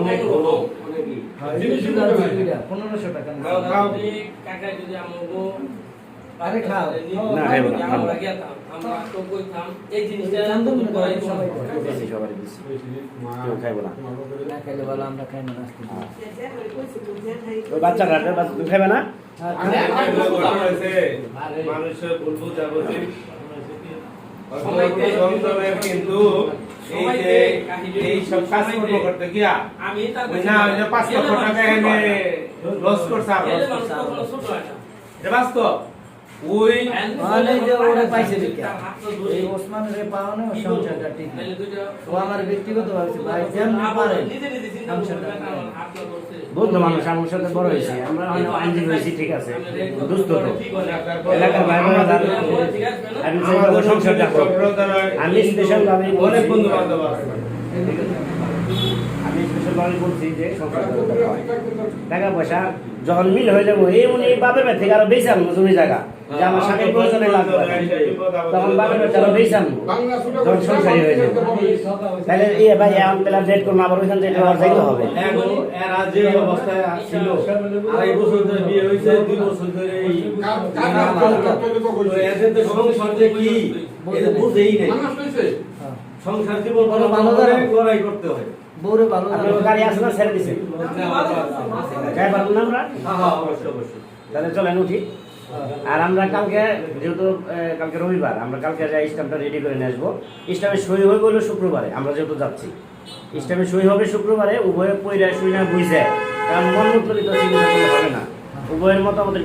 অনেক হলো জিনিসটা 1500 টাকা কাকা যদি আমগো আরে খাও না খাইব না আমরা গেতাম আমরা তো কইতাম এই জিনিসটা জানতাম না সবাই সবাই বেশি সবারই বেশি কেউ খাইব না না খাইলে ভালো আমরা খাই না আজকে ওই বাচ্চাটা তুমি খাইবে না মানুষের বলবো যাবতীয় কিন্তু এই সব কাজ করতে গিয়া আমি না 5 লক্ষ টাকা এনে লস করছে এটা বাস্তব ওই মানে যে ওরে পাইছে দেখে এই ওসমানের পাওনে সংসারটা ঠিক না ও আমার ব্যক্তিগত ভাবে ভাই যেমন পারে বন্ধু মানুষ আমার সাথে বড় হয়েছে আমরা আইনজীবী হয়েছি ঠিক আছে দুস্থ তো এলাকার ভাই বোনেরা আমি যেভাবে সংসারটা করি আমি স্পেশাল ভাবে অনেক বন্ধু বান্ধব আছে আমি স্পেশাল ভাবে বলছি যে সংসার টাকা পয়সা যখন মিল হয়ে যাবো এই উনি বাপের বাড়ি থেকে আরো বেশি আনবো জমি জায়গা যে আমার স্বামীর প্রয়োজনে লাগবে তখন বাপের বাড়ি আরো বেশি আনবো যখন সংসারী হয়ে যাবো তাহলে ইয়ে ভাই এখন পেলাম ডেট করবো আবার ওইখান থেকে আবার যাইতে হবে এরা যে অবস্থায় ছিল 2.5 বছর ধরে বিয়ে হয়েছে 2 বছর ধরে এই এদের তো সংসার যে কি এটা বুঝেই নাই সংসার জীবন বড় ভালো করে লড়াই করতে হয় বউরে ভালো আপনার গাড়ি আছে না ছেড়ে দিছে যাই পারবো না আমরা হ্যাঁ অবশ্যই অবশ্যই তাহলে চলেন উঠি আর আমরা কালকে যেহেতু কালকে রবিবার আমরা কালকে যাই স্ট্যাম্পটা রেডি করে নিয়ে আসবো স্ট্যাম্পে সই হয়ে গেলো শুক্রবারে আমরা যেহেতু যাচ্ছি স্ট্যাম্পে সই হবে শুক্রবারে উভয়ে পইরা শুই না বুঝে কারণ মন মুক্ত সিগনেচার করলে হবে না উভয়ের মতামতের